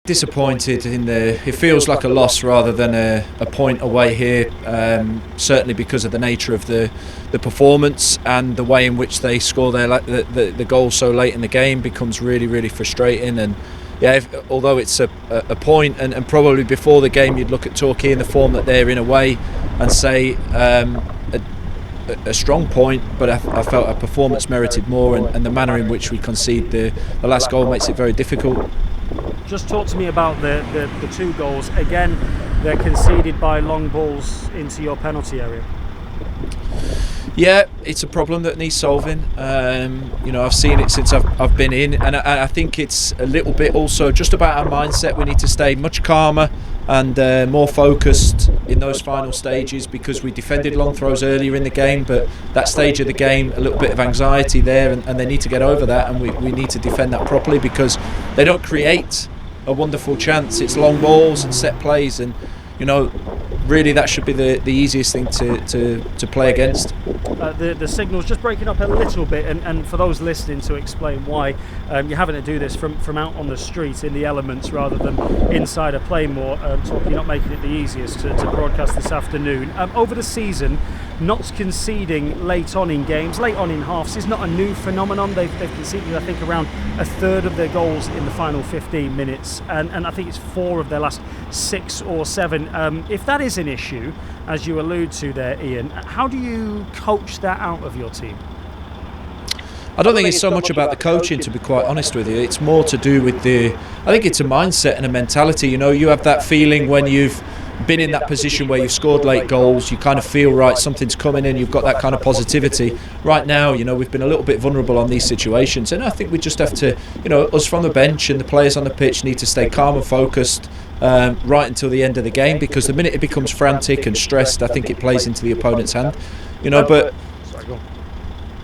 Disappointed in it feels like a loss rather than a point away here, certainly because of the nature of the performance and the way in which they score the goal so late in the game becomes really frustrating. And yeah, although it's a point, and probably before the game you'd look at Torquay in the form that they're in away and say a strong point, but I felt our performance merited more, and the manner in which we concede the last goal makes it very difficult. Just talk to me about the two goals. Again, they're conceded by long balls into your penalty area. Yeah, it's a problem that needs solving. I've seen it since I've been in, and I think it's a little bit also just about our mindset. We need to stay much calmer and more focused in those final stages, because we defended long throws earlier in the game, but that stage of the game, a little bit of anxiety there, and they need to get over that, and we need to defend that properly, because they don't create a wonderful chance. It's long balls and set plays, and really that should be the easiest thing to play against. The signal's just breaking up a little bit, and for those listening, to explain why you're having to do this from out on the street in the elements rather than inside a Plainmoor. You're not making it the easiest to broadcast this afternoon. Over the season, not conceding late on in games, late on in halves, is not a new phenomenon. They've conceded, I think, around a third of their goals in the final 15 minutes, and I think it's 4 of their last 6 or 7. If that is an issue, as you allude to there, Ian, how do you coach that out of your team? I don't think it's so much about the coaching, to be quite honest with you. It's more to do with I think it's a mindset and a mentality. You have that feeling when you've been in that position where you've scored late goals, you kind of feel, right, something's coming in, you've got that kind of positivity. Right now, we've been a little bit vulnerable on these situations, and I think we just have to, us from the bench and the players on the pitch need to stay calm and focused right until the end of the game, because the minute it becomes frantic and stressed, I think it plays into the opponent's hand. But sorry,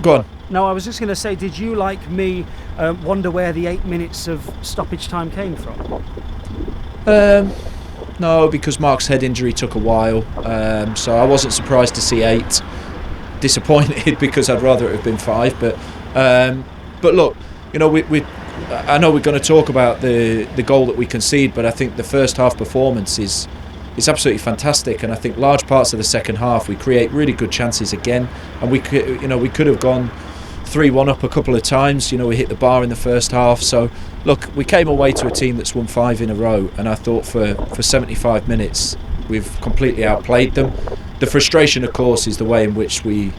go on. No, I was just going to say, did you, like me, wonder where the 8 minutes of stoppage time came from? No, because Mark's head injury took a while, so I wasn't surprised to see 8. Disappointed because I'd rather it have been 5, but look, I know we're going to talk about the goal that we concede, but I think the first half performance is absolutely fantastic, and I think large parts of the second half we create really good chances again, and we could have gone 3-1 up a couple of times. We hit the bar in the first half. So look, we came away to a team that's won 5 in a row, and I thought for 75 minutes we've completely outplayed them. The frustration, of course, is the way in which we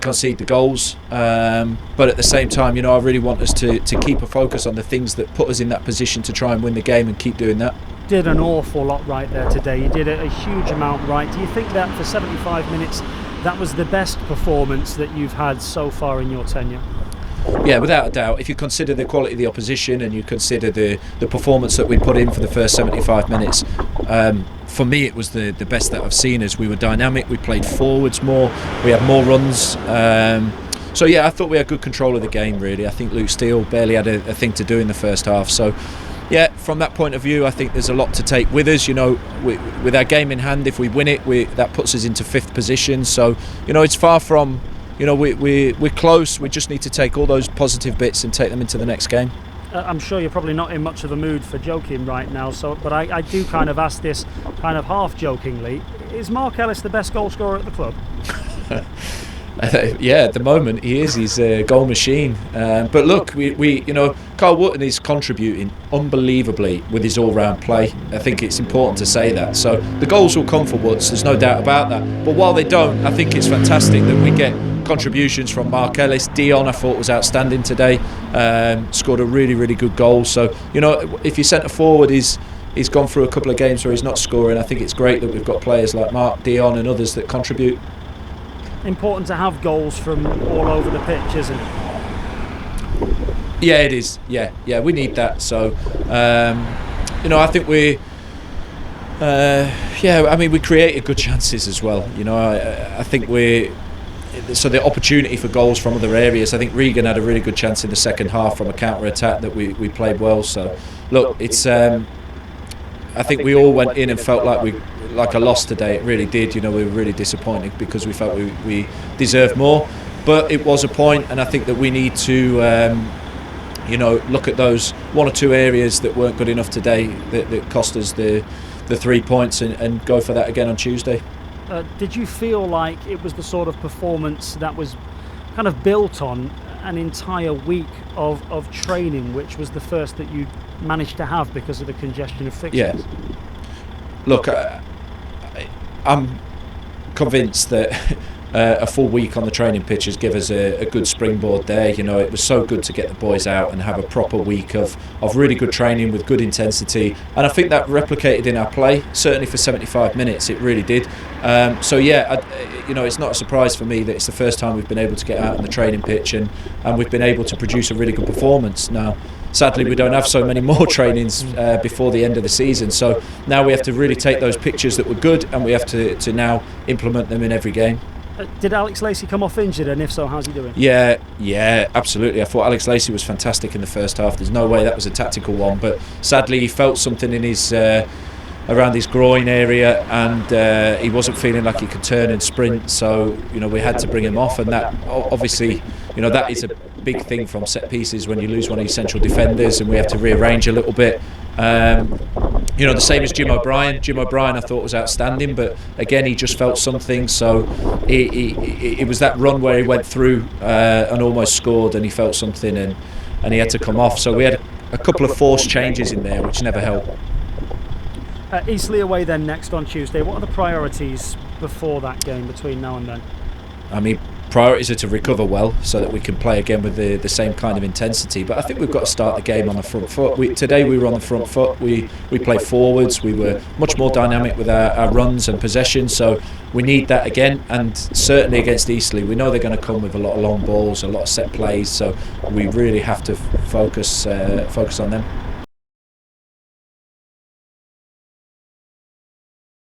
concede the goals, but at the same time, I really want us to keep a focus on the things that put us in that position to try and win the game, and keep doing that. Did an awful lot right there today. You did a huge amount right. Do you think that for 75 minutes that was the best performance that you've had so far in your tenure? Yeah, without a doubt. If you consider the quality of the opposition and you consider the performance that we put in for the first 75 minutes, for me it was the best that I've seen. As we were dynamic, we played forwards more, we had more runs. So yeah, I thought we had good control of the game, really. I think Luke Steele barely had a thing to do in the first half. So yeah, from that point of view, I think there's a lot to take with us. With our game in hand, if we win it, that puts us into 5th position. So it's far from, we're close. We just need to take all those positive bits and take them into the next game. I'm sure you're probably not in much of a mood for joking right now, but I do kind of ask this kind of half jokingly. Is Mark Ellis the best goal scorer at the club? Yeah, at the moment he is. He's a goal machine. But look, we Carl Wootton is contributing unbelievably with his all-round play. I think it's important to say that. So the goals will come for Woods, there's no doubt about that. But while they don't, I think it's fantastic that we get contributions from Mark Ellis. Dion, I thought, was outstanding today. Scored a really good goal. So if your centre forward he's gone through a couple of games where he's not scoring, I think it's great that we've got players like Mark, Dion and others that contribute. Important to have goals from all over the pitch, isn't it? Yeah, it is. Yeah, we need that. So, I think we created good chances as well. I think so the opportunity for goals from other areas. I think Regan had a really good chance in the second half from a counter-attack that we played well. So, look, it's. I think we all went in and felt like a loss today. It really did. We were really disappointed because we felt we deserved more. But it was a point, and I think that we need to look at those one or two areas that weren't good enough today that cost us the 3 points and go for that again on Tuesday. Did you feel like it was the sort of performance that was kind of built on an entire week of training, which was the first that you managed to have because of the congestion of fixtures? Yeah. Look, I'm convinced that a full week on the training pitch has given us a good springboard there. It was so good to get the boys out and have a proper week of really good training with good intensity, and I think that replicated in our play, certainly for 75 minutes it really did. It's not a surprise for me that it's the first time we've been able to get out on the training pitch and we've been able to produce a really good performance. Now, sadly, we don't have so many more trainings before the end of the season, so now we have to really take those pictures that were good and we have to now implement them in every game. Did Alex Lacey come off injured, and if so, how's he doing? Yeah, absolutely. I thought Alex Lacey was fantastic in the first half. There's no way that was a tactical one, but sadly he felt something in his around his groin area, and he wasn't feeling like he could turn and sprint, so we had to bring him off, and that obviously that is a big thing from set pieces when you lose one of your central defenders, and we have to rearrange a little bit. The same as Jim O'Brien. Jim O'Brien I thought was outstanding, but again he just felt something, so it was that run where he went through and almost scored, and he felt something and he had to come off, so we had a couple of forced changes in there which never helped. Eastleigh away then next on Tuesday. What are the priorities before that game, between now and then? I mean, priorities are to recover well so that we can play again with the same kind of intensity, but I think we've got to start the game on the front foot. Today we were on the front foot, we played forwards, we were much more dynamic with our runs and possession, so we need that again, and certainly against Eastleigh we know they're going to come with a lot of long balls, a lot of set plays, so we really have to focus on them.